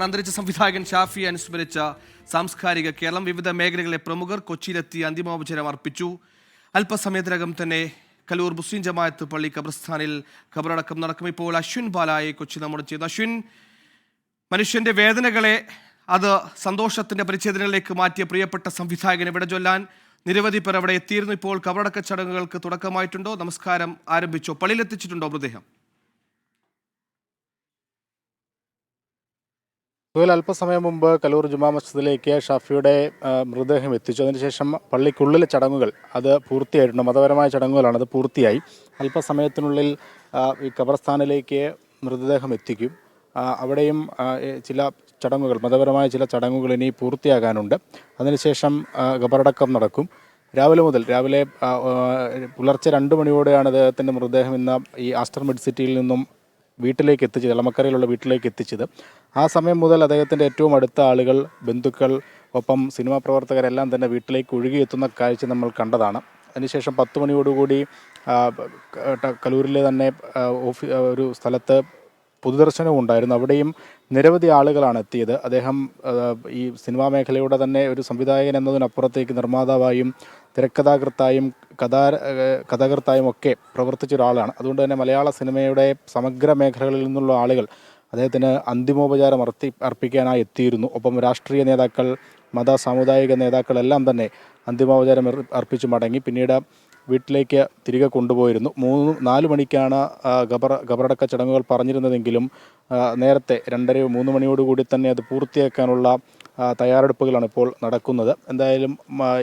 അന്തരിച്ച സംവിധായകൻ ഷാഫി അനുസ്മരിച്ച സാംസ്കാരിക കേരളം വിവിധ മേഖലകളിലെ പ്രമുഖർ കൊച്ചിയിലെത്തി അന്തിമോപചാരം അർപ്പിച്ചു. അല്പസമയത്തിനകം തന്നെ കലൂർ മുസ്ലിം ജമാഅത്ത് പള്ളി ഖബർസ്ഥാനിൽ ഖബറടക്കം നടക്കും. ഇപ്പോൾ അശ്വിൻ ബാലായെ കൊച്ചി നമ്മോട് ചെയ്തു. അശ്വിൻ, മനുഷ്യന്റെ വേദനകളെ അത് സന്തോഷത്തിന്റെ പരിച്ഛേദനകളിലേക്ക് മാറ്റിയ പ്രിയപ്പെട്ട സംവിധായകനെ വിട ചൊല്ലാൻ നിരവധി പേർ അവിടെ എത്തിയിരുന്നു. ഇപ്പോൾ ഖബറടക്ക ചടങ്ങുകൾക്ക് തുടക്കമായിട്ടുണ്ടോ? നമസ്കാരം ആരംഭിച്ചോ? പള്ളിയിലെത്തിച്ചിട്ടുണ്ടോ മൃതദേഹം? അല്പസമയം മുമ്പ് കലൂർ ജുമാ മസ്ജിദിലേക്ക് ഷാഫിയുടെ മൃതദേഹം എത്തിച്ചു. അതിനുശേഷം പള്ളിക്കുള്ളിലെ ചടങ്ങുകൾ അത് പൂർത്തിയായിട്ടുണ്ട്. മതപരമായ ചടങ്ങുകളാണ്, അത് പൂർത്തിയായി. അല്പസമയത്തിനുള്ളിൽ ഈ ഖബർസ്ഥാനിലേക്ക് മൃതദേഹം എത്തിക്കും. അവിടെയും ചില ചടങ്ങുകൾ, മതപരമായ ചില ചടങ്ങുകൾ ഇനി പൂർത്തിയാകാനുണ്ട്. അതിനുശേഷം ഖബറടക്കം നടക്കും. രാവിലെ പുലർച്ചെ 2 മണിയോടെയാണ് അദ്ദേഹത്തിൻ്റെ മൃതദേഹം ഇന്ന് ഈ ആസ്റ്റർ മിഡ് സിറ്റിയിൽ നിന്നും വീട്ടിലേക്ക് എത്തിച്ചത്, എളമക്കരയിലുള്ള വീട്ടിലേക്ക് എത്തിച്ചത്. ആ സമയം മുതൽ അദ്ദേഹത്തിൻ്റെ ഏറ്റവും അടുത്ത ആളുകൾ, ബന്ധുക്കൾ, ഒപ്പം സിനിമാ പ്രവർത്തകരെല്ലാം തന്നെ വീട്ടിലേക്ക് ഒഴുകിയെത്തുന്ന കാഴ്ച നമ്മൾ കണ്ടതാണ്. അതിനുശേഷം 10 മണിയോടുകൂടി കലൂരിലെ തന്നെ ഒരു സ്ഥലത്ത് പൊതുദർശനവും ഉണ്ടായിരുന്നു. അവിടെയും നിരവധി ആളുകളാണ് എത്തിയത്. അദ്ദേഹം ഈ സിനിമാ മേഖലയുടെ തന്നെ ഒരു സംവിധായകൻ എന്നതിനപ്പുറത്തേക്ക് നിർമ്മാതാവായും തിരക്കഥാകൃത്തായും കഥാകൃത്തായും ഒക്കെ പ്രവർത്തിച്ച ഒരാളാണ്. അതുകൊണ്ട് തന്നെ മലയാള സിനിമയുടെ സമഗ്ര മേഖലകളിൽ നിന്നുള്ള ആളുകൾ അദ്ദേഹത്തിന് അന്തിമോപചാരം അർപ്പിക്കാനായി എത്തിയിരുന്നു. ഒപ്പം രാഷ്ട്രീയ നേതാക്കൾ, സാമുദായിക നേതാക്കളെല്ലാം തന്നെ അന്തിമോപചാരം അർപ്പിച്ചു മടങ്ങി. പിന്നീട് വീട്ടിലേക്ക് തിരികെ കൊണ്ടുപോയിരുന്നു. 4 മണിക്കാണ് ഖബറടക്ക ചടങ്ങുകൾ പറഞ്ഞിരുന്നതെങ്കിലും നേരത്തെ 2:30-3 മണിയോടുകൂടി തന്നെ അത് പൂർത്തിയാക്കാനുള്ള തയ്യാറെടുപ്പുകളാണ് ഇപ്പോൾ നടക്കുന്നത്. എന്തായാലും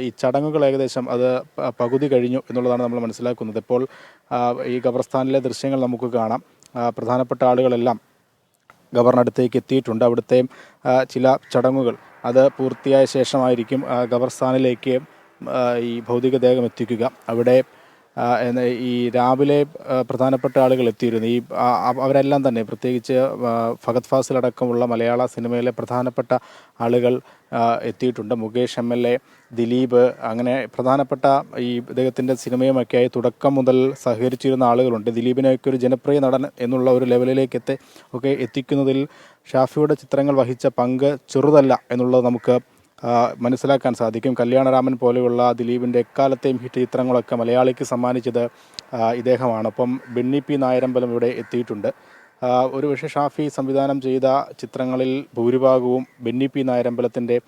ഈ ചടങ്ങുകൾ ഏകദേശം അത് പകുതി കഴിഞ്ഞു എന്നുള്ളതാണ് നമ്മൾ മനസ്സിലാക്കുന്നത്. ഇപ്പോൾ ഈ ഖബർസ്ഥാനിലെ ദൃശ്യങ്ങൾ നമുക്ക് കാണാം. പ്രധാനപ്പെട്ട ആളുകളെല്ലാം ഖബറിനടുത്തേക്ക് എത്തിയിട്ടുണ്ട്. അവിടുത്തെ ചില ചടങ്ങുകൾ അത് പൂർത്തിയായ ശേഷമായിരിക്കും ഖബർസ്ഥാനിലേക്ക് ഈ ഭൗതികദേഹം എത്തിക്കുക. അവിടെ ഈ രാവിലെ പ്രധാനപ്പെട്ട ആളുകൾ എത്തിയിരുന്നു. അവരെല്ലാം തന്നെ, പ്രത്യേകിച്ച് ഫഹദ് ഫാസിൽ അടക്കമുള്ള മലയാള സിനിമയിലെ പ്രധാനപ്പെട്ട ആളുകൾ എത്തിയിട്ടുണ്ട്. മുകേഷ് MLA, ദിലീപ്, അങ്ങനെ പ്രധാനപ്പെട്ട ഈ ഇദ്ദേഹത്തിൻ്റെ സിനിമയുമൊക്കെയായി തുടക്കം മുതൽ സഹകരിച്ചിരുന്ന ആളുകളുണ്ട്. ദിലീപിനെയൊക്കെ ഒരു ജനപ്രിയ നടൻ എന്നുള്ള ഒരു ലെവലിലേക്ക് ഒക്കെ എത്തിക്കുന്നതിൽ ഷാഫിയുടെ ചിത്രങ്ങൾ വഹിച്ച പങ്ക് ചെറുതല്ല എന്നുള്ളത് നമുക്ക് മനസ്സിലാക്കാൻ സാധിക്കും. കല്യാണരാമൻ പോലെയുള്ള ദിലീപിൻ്റെ എക്കാലത്തെയും ഹിറ്റ് ചിത്രങ്ങളൊക്കെ മലയാളിക്ക് സമ്മാനിച്ചത് ഇദ്ദേഹമാണ്. ഒപ്പം ബെന്നി P നായരമ്പലം ഇവിടെ എത്തിയിട്ടുണ്ട്. ഒരുപക്ഷെ ഷാഫി സംവിധാനം ചെയ്ത ചിത്രങ്ങളിൽ ഭൂരിഭാഗവും ബെന്നി P നായരമ്പലത്തിൻ്റെ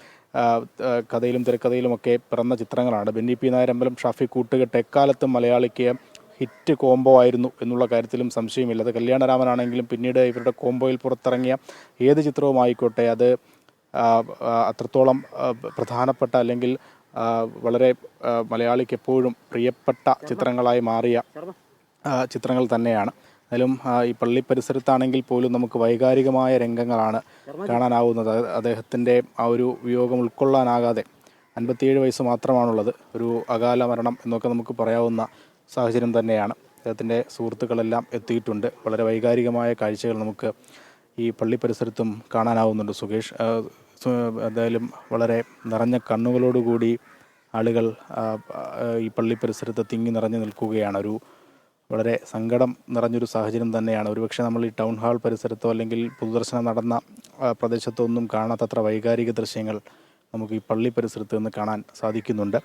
കഥയിലും തിരക്കഥയിലുമൊക്കെ പിറന്ന ചിത്രങ്ങളാണ്. ബെന്നി P നായരമ്പലം, ഷാഫി കൂട്ടുകെട്ട് എക്കാലത്തും മലയാളിക്ക് ഹിറ്റ് കോംബോ ആയിരുന്നു എന്നുള്ള കാര്യത്തിലും സംശയമില്ല. അത് കല്യാണരാമനാണെങ്കിലും പിന്നീട് ഇവരുടെ കോംബോയിൽ പുറത്തിറങ്ങിയ ഏത് ചിത്രവും ആയിക്കോട്ടെ, അത് അത്രത്തോളം പ്രധാനപ്പെട്ട, അല്ലെങ്കിൽ വളരെ മലയാളിക്ക് എപ്പോഴും പ്രിയപ്പെട്ട ചിത്രങ്ങളായി മാറിയ ചിത്രങ്ങൾ തന്നെയാണ്. എന്നാലും ഈ പള്ളി പരിസരത്താണെങ്കിൽ പോലും നമുക്ക് വൈകാരികമായ രംഗങ്ങളാണ് കാണാനാവുന്നത്. അദ്ദേഹത്തിൻ്റെ ആ ഒരു വിയോഗം ഉൾക്കൊള്ളാനാകാതെ, 57 വയസ്സ് മാത്രമാണുള്ളത്, ഒരു അകാല മരണം എന്നൊക്കെ നമുക്ക് പറയാവുന്ന സാഹചര്യം തന്നെയാണ്. അദ്ദേഹത്തിൻ്റെ സുഹൃത്തുക്കളെല്ലാം എത്തിയിട്ടുണ്ട്. വളരെ വൈകാരികമായ കാഴ്ചകൾ നമുക്ക് ഈ പള്ളി പരിസരത്തും കാണാനാവുന്നുണ്ട്. എന്തായാലും വളരെ നിറഞ്ഞ കണ്ണുകളോടുകൂടി ആളുകൾ ഈ പള്ളി പരിസരത്ത് തിങ്ങി നിറഞ്ഞു നിൽക്കുകയാണ്. ഒരു വളരെ സങ്കടം നിറഞ്ഞൊരു സാഹചര്യം തന്നെയാണ്. ഒരുപക്ഷെ നമ്മൾ ഈ ടൗൺ ഹാൾ പരിസരത്തോ അല്ലെങ്കിൽ പൊതുദർശനം നടന്ന പ്രദേശത്തോ ഒന്നും കാണാത്തത്ര വൈകാരിക ദൃശ്യങ്ങൾ നമുക്ക് ഈ പള്ളി പരിസരത്ത് നിന്ന് കാണാൻ സാധിക്കുന്നുണ്ട്.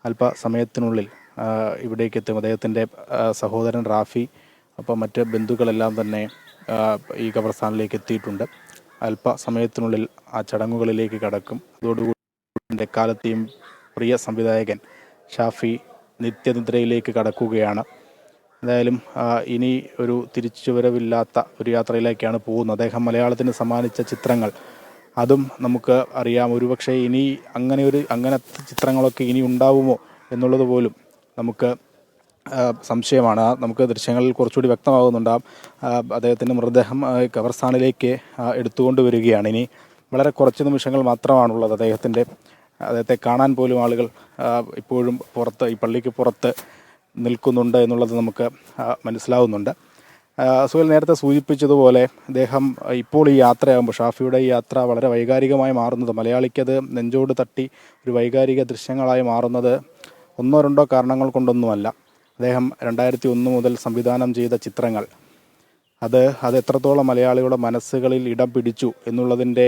അല്പസമയത്തിനുള്ളിൽ ഇവിടേക്ക് എത്തും അദ്ദേഹത്തിൻ്റെ സഹോദരൻ റാഫി, അപ്പം മറ്റ് ബന്ധുക്കളെല്ലാം തന്നെ ഈ ഖബർസ്ഥാനിലേക്ക് എത്തിയിട്ടുണ്ട്. അല്പസമയത്തിനുള്ളിൽ ആ ചടങ്ങുകളിലേക്ക് കടക്കും. അതോടുകൂടി എക്കാലത്തെയും പ്രിയ സംവിധായകൻ ഷാഫി നിത്യനിദ്രയിലേക്ക് കടക്കുകയാണ്. എന്തായാലും ഇനി ഒരു തിരിച്ചുവരവില്ലാത്ത ഒരു യാത്രയിലേക്കാണ് പോകുന്നത്. അദ്ദേഹം മലയാളത്തിന് സമ്മാനിച്ച ചിത്രങ്ങൾ, അതും നമുക്ക് അറിയാം. ഒരുപക്ഷെ ഇനി അങ്ങനത്തെ ചിത്രങ്ങളൊക്കെ ഇനി ഉണ്ടാവുമോ എന്നുള്ളത് പോലും നമുക്ക് സംശയമാണ്. നമുക്ക് ദൃശ്യങ്ങളിൽ കുറച്ചുകൂടി വ്യക്തമാകുന്നുണ്ട്. അദ്ദേഹത്തിൻ്റെ മൃതദേഹം ഖബർസ്ഥാനിലേക്ക് എടുത്തുകൊണ്ട് വരികയാണ്. ഇനി വളരെ കുറച്ച് നിമിഷങ്ങൾ മാത്രമാണുള്ളത്. അദ്ദേഹത്തെ കാണാൻ പോലും ആളുകൾ ഇപ്പോഴും ഈ പള്ളിക്ക് പുറത്ത് നിൽക്കുന്നുണ്ട് എന്നുള്ളത് നമുക്ക് മനസ്സിലാവുന്നുണ്ട്. സുഹേൽ നേരത്തെ സൂചിപ്പിച്ചതുപോലെ അദ്ദേഹം ഇപ്പോൾ ഈ യാത്രയാകുമ്പോൾ, ഷാഫിയുടെ ഈ യാത്ര വളരെ വൈകാരികമായി മാറുന്നത്, മലയാളിക്കത് നെഞ്ചോട് തട്ടി ഒരു വൈകാരിക ദൃശ്യങ്ങളായി മാറുന്നത് 1-2 കാരണങ്ങൾ കൊണ്ടൊന്നുമല്ല. അദ്ദേഹം 2001 മുതൽ സംവിധാനം ചെയ്ത ചിത്രങ്ങൾ അത് എത്രത്തോളം മലയാളികളുടെ മനസ്സുകളിൽ ഇടം പിടിച്ചു എന്നുള്ളതിൻ്റെ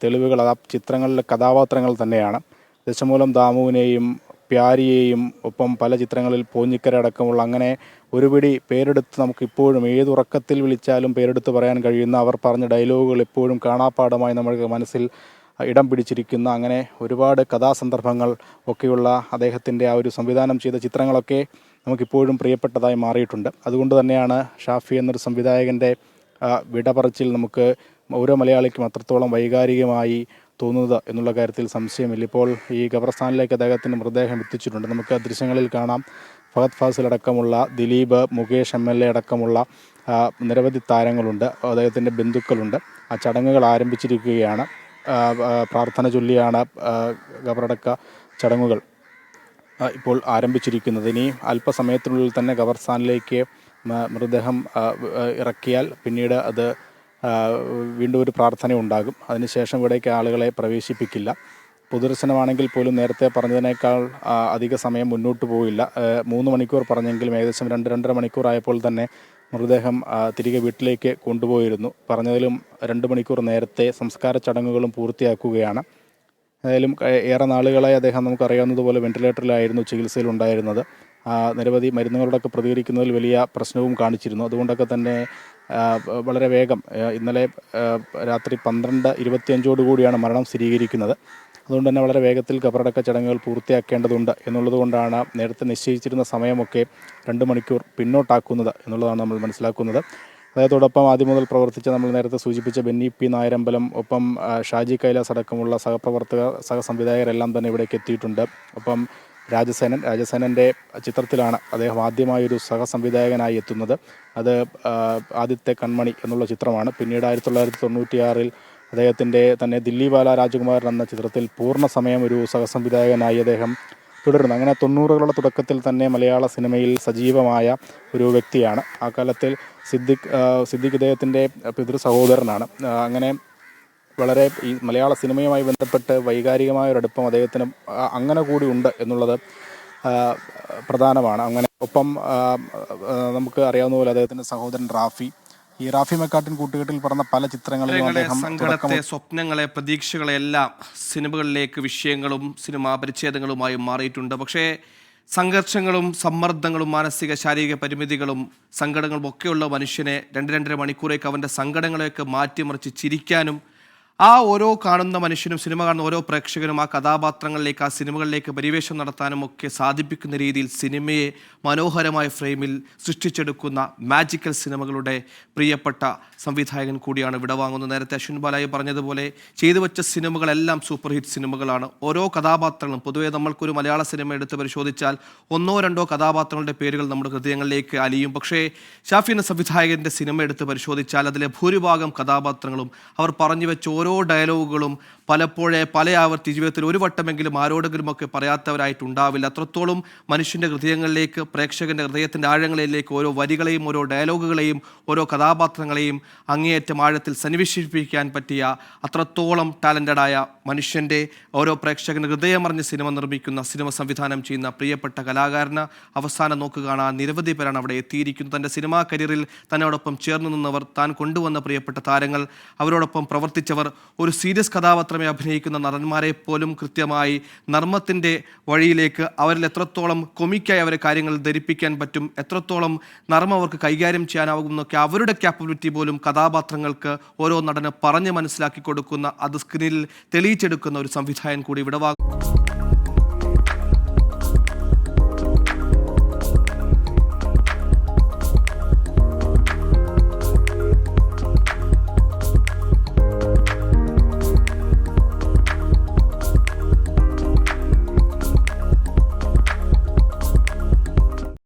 തെളിവുകൾ ആ ചിത്രങ്ങളിലെ കഥാപാത്രങ്ങൾ തന്നെയാണ്. ദശമൂലം ദാമുവിനെയും പ്യാരിയെയും ഒപ്പം പല ചിത്രങ്ങളിൽ പോഞ്ഞിക്കര അടക്കമുള്ള അങ്ങനെ ഒരുപിടി പേരെടുത്ത് നമുക്കിപ്പോഴും ഏതുറക്കത്തിൽ വിളിച്ചാലും പേരെടുത്ത് പറയാൻ കഴിയുന്ന അവർ പറഞ്ഞ ഡയലോഗുകൾ എപ്പോഴും കാണാപ്പാഠമായി നമ്മുടെ മനസ്സിൽ ഇടം പിടിച്ചിരിക്കുന്ന അങ്ങനെ ഒരുപാട് കഥാസന്ദർഭങ്ങൾ ഒക്കെയുള്ള അദ്ദേഹത്തിൻ്റെ ആ ഒരു സംവിധാനം ചെയ്ത ചിത്രങ്ങളൊക്കെ നമുക്കിപ്പോഴും പ്രിയപ്പെട്ടതായി മാറിയിട്ടുണ്ട്. അതുകൊണ്ട് തന്നെയാണ് ഷാഫി എന്നൊരു സംവിധായകൻ്റെ വിട പറച്ചിൽ നമുക്ക് ഓരോ മലയാളിക്കും അത്രത്തോളം വൈകാരികമായി തോന്നുന്നത് എന്നുള്ള കാര്യത്തിൽ സംശയമില്ല. ഇപ്പോൾ ഈ ഖബർസ്ഥാനിലേക്ക് അദ്ദേഹത്തിൻ്റെ മൃതദേഹം എത്തിച്ചിട്ടുണ്ട്. നമുക്ക് ആ ദൃശ്യങ്ങളിൽ കാണാം. ഫഹദ് ഫാസിൽ അടക്കമുള്ള ദിലീപ്, മുകേഷ് MLA അടക്കമുള്ള നിരവധി താരങ്ങളുണ്ട്, അദ്ദേഹത്തിൻ്റെ ബന്ധുക്കളുണ്ട്. ആ ചടങ്ങുകൾ ആരംഭിച്ചിരിക്കുകയാണ്. പ്രാർത്ഥന ചൊല്ലിയാണ് ഖബറടക്ക ചടങ്ങുകൾ ഇപ്പോൾ ആരംഭിച്ചിരിക്കുന്നത്. ഇനി അല്പസമയത്തിനുള്ളിൽ തന്നെ ഖബർസ്ഥാനിലേക്ക് മൃതദേഹം ഇറക്കിയാൽ പിന്നീട് അത് വീണ്ടും ഒരു പ്രാർത്ഥന ഉണ്ടാകും. അതിനുശേഷം ഇവിടേക്ക് ആളുകളെ പ്രവേശിപ്പിക്കില്ല. പൊതുദർശനമാണെങ്കിൽ പോലും നേരത്തെ പറഞ്ഞതിനേക്കാൾ അധിക സമയം മുന്നോട്ട് പോയില്ല. 3 മണിക്കൂർ പറഞ്ഞെങ്കിലും ഏകദേശം 2-2.5 മണിക്കൂറായപ്പോൾ തന്നെ മൃതദേഹം തിരികെ വീട്ടിലേക്ക് കൊണ്ടുപോയിരുന്നു. പറഞ്ഞതിലും 2 മണിക്കൂർ നേരത്തെ സംസ്കാര ചടങ്ങുകളും പൂർത്തിയാക്കുകയാണ്. ഏതായാലും ഏറെ നാളുകളായി അദ്ദേഹം നമുക്കറിയാവുന്നതുപോലെ വെന്റിലേറ്ററിലായിരുന്നു ചികിത്സയിലുണ്ടായിരുന്നത്. നിരവധി മരുന്നുകളോടൊക്കെ പ്രതികരിക്കുന്നതിൽ വലിയ പ്രശ്നവും കാണിച്ചിരുന്നു. അതുകൊണ്ടൊക്കെ തന്നെ വളരെ വേഗം ഇന്നലെ രാത്രി 12:25 മരണം സ്ഥിരീകരിക്കുന്നത്. അതുകൊണ്ട് തന്നെ വളരെ വേഗത്തിൽ ഖബറടക്ക ചടങ്ങുകൾ പൂർത്തിയാക്കേണ്ടതുണ്ട് എന്നുള്ളതുകൊണ്ടാണ് നേരത്തെ നിശ്ചയിച്ചിരുന്ന സമയമൊക്കെ 2 മണിക്കൂർ പിന്നോട്ടാക്കുന്നത് എന്നുള്ളതാണ് നമ്മൾ മനസ്സിലാക്കുന്നത്. അദ്ദേഹത്തോടൊപ്പം ആദ്യം മുതൽ പ്രവർത്തിച്ച നമ്മൾ നേരത്തെ സൂചിപ്പിച്ച ബെന്നി പി നായരമ്പലം, ഒപ്പം ഷാജി കൈലാസ് അടക്കമുള്ള സഹപ്രവർത്തകർ, സഹസംവിധായകരെല്ലാം തന്നെ ഇവിടേക്ക് എത്തിയിട്ടുണ്ട്. ഒപ്പം രാജസേനൻ്റെ ചിത്രത്തിലാണ് അദ്ദേഹം ആദ്യമായൊരു സഹസംവിധായകനായി എത്തുന്നത്. അത് ആദ്യത്തെ കൺമണി എന്നുള്ള ചിത്രമാണ്. പിന്നീട് 1996 അദ്ദേഹത്തിൻ്റെ തന്നെ ദില്ലി ബാല രാജകുമാരൻ എന്ന ചിത്രത്തിൽ പൂർണ്ണ സമയം ഒരു സഹസംവിധായകനായി അദ്ദേഹം തുടരുന്നു. അങ്ങനെ 90കളുടെ തുടക്കത്തിൽ തന്നെ മലയാള സിനിമയിൽ സജീവമായ ഒരു വ്യക്തിയാണ്. ആ കാലത്തിൽ സിദ്ദിഖ് ഇദ്ദേഹത്തിൻ്റെ പിതൃ സഹോദരനാണ്. അങ്ങനെ വളരെ ഈ മലയാള സിനിമയുമായി ബന്ധപ്പെട്ട് വൈകാരികമായൊരടുപ്പം അദ്ദേഹത്തിന് അങ്ങനെ കൂടി ഉണ്ട് എന്നുള്ളത് പ്രധാനമാണ്. അങ്ങനെ ഒപ്പം നമുക്ക് അറിയാവുന്ന പോലെ അദ്ദേഹത്തിൻ്റെ സഹോദരൻ റാഫി മെക്കാട്ടിൻ കൂട്ടുകെട്ടിൽ പറഞ്ഞ പല ചിത്രങ്ങളിലും അദ്ദേഹം സങ്കടത്തെ, സ്വപ്നങ്ങളെ, പ്രതീക്ഷകളെ എല്ലാം സിനിമകളിലേക്ക് വിഷയങ്ങളും സിനിമാ പരിച്ഛേദങ്ങളുമായി മാറിയിട്ടുണ്ട്. പക്ഷേ സംഘർഷങ്ങളും സമ്മർദ്ദങ്ങളും മാനസിക ശാരീരിക പരിമിതികളും സങ്കടങ്ങളും ഒക്കെയുള്ള മനുഷ്യനെ 2-2.5 മണിക്കൂറേക്ക് അവൻ്റെ സങ്കടങ്ങളെയൊക്കെ മാറ്റിമറിച്ച് ചിരിക്കാനും ആ ഓരോ കാണുന്ന മനുഷ്യനും, സിനിമ കാണുന്ന ഓരോ പ്രേക്ഷകനും ആ കഥാപാത്രങ്ങളിലേക്ക്, ആ സിനിമകളിലേക്ക് പരിവേഷം നടത്താനും ഒക്കെ സാധിപ്പിക്കുന്ന രീതിയിൽ സിനിമയെ മനോഹരമായ ഫ്രെയിമിൽ സൃഷ്ടിച്ചെടുക്കുന്ന മാജിക്കൽ സിനിമകളുടെ പ്രിയപ്പെട്ട സംവിധായകൻ കൂടിയാണ് വിടവാങ്ങുന്നത്. നേരത്തെ അശ്വിൻ ബാലായി പറഞ്ഞതുപോലെ ചെയ്തു വെച്ച സിനിമകളെല്ലാം സൂപ്പർ ഹിറ്റ് സിനിമകളാണ്. ഓരോ കഥാപാത്രങ്ങളും പൊതുവേ നമ്മൾക്കൊരു മലയാള സിനിമ എടുത്ത് പരിശോധിച്ചാൽ 1-2 കഥാപാത്രങ്ങളുടെ പേരുകൾ നമ്മുടെ ഹൃദയങ്ങളിലേക്ക് അലിയും. പക്ഷേ ഷാഫി എന്ന സംവിധായകൻ്റെ സിനിമ എടുത്ത് പരിശോധിച്ചാൽ അതിലെ ഭൂരിഭാഗം കഥാപാത്രങ്ങളും അവർ പറഞ്ഞു വെച്ച ഓരോ ഡയലോഗുകളും പല ആവർത്തി ജീവിതത്തിൽ ഒരു വട്ടമെങ്കിലും ആരോടെങ്കിലുമൊക്കെ പറയാത്തവരായിട്ടുണ്ടാവില്ല. അത്രത്തോളം മനുഷ്യൻ്റെ ഹൃദയങ്ങളിലേക്ക്, പ്രേക്ഷകൻ്റെ ഹൃദയത്തിൻ്റെ ആഴങ്ങളിലേക്ക് ഓരോ വരികളെയും ഓരോ ഡയലോഗുകളെയും ഓരോ കഥാപാത്രങ്ങളെയും അങ്ങേയറ്റം ആഴത്തിൽ സന്നിവേശിപ്പിക്കാൻ പറ്റിയ അത്രത്തോളം ടാലൻറ്റഡായ മനുഷ്യൻ്റെ ഓരോ പ്രേക്ഷകന് ഹൃദയമറിഞ്ഞ് സിനിമ നിർമ്മിക്കുന്ന, സിനിമ സംവിധാനം ചെയ്യുന്ന പ്രിയപ്പെട്ട കലാകാരന് അവസാനം നോക്കുകയാണ് നിരവധി പേരാണ് അവിടെ എത്തിയിരിക്കുന്നത്. തൻ്റെ സിനിമാ കരിയറിൽ തന്നോടൊപ്പം ചേർന്ന് നിന്നവർ, താൻ കൊണ്ടുവന്ന പ്രിയപ്പെട്ട താരങ്ങൾ, അവരോടൊപ്പം പ്രവർത്തിച്ചവർ, ഒരു സീരിയസ് കഥാപാത്രമേ അഭിനയിക്കുന്ന നടന്മാരെ പോലും കൃത്യമായി നർമ്മത്തിൻ്റെ വഴിയിലേക്ക്, അവരിൽ എത്രത്തോളം കൊമിക്കായി അവരെ കാര്യങ്ങൾ ധരിപ്പിക്കാൻ പറ്റും, എത്രത്തോളം നർമ്മം അവർക്ക് കൈകാര്യം ചെയ്യാനാകും എന്നൊക്കെ അവരുടെ ക്യാപ്പബിലിറ്റി പോലും കഥാപാത്രങ്ങൾക്ക് ഓരോ നടന് പറഞ്ഞ് മനസ്സിലാക്കി കൊടുക്കുന്ന, അത് സ്ക്രീനിൽ തെളിയിച്ചെടുക്കുന്ന ഒരു സംവിധായകൻ കൂടി വിടവാങ്ങും.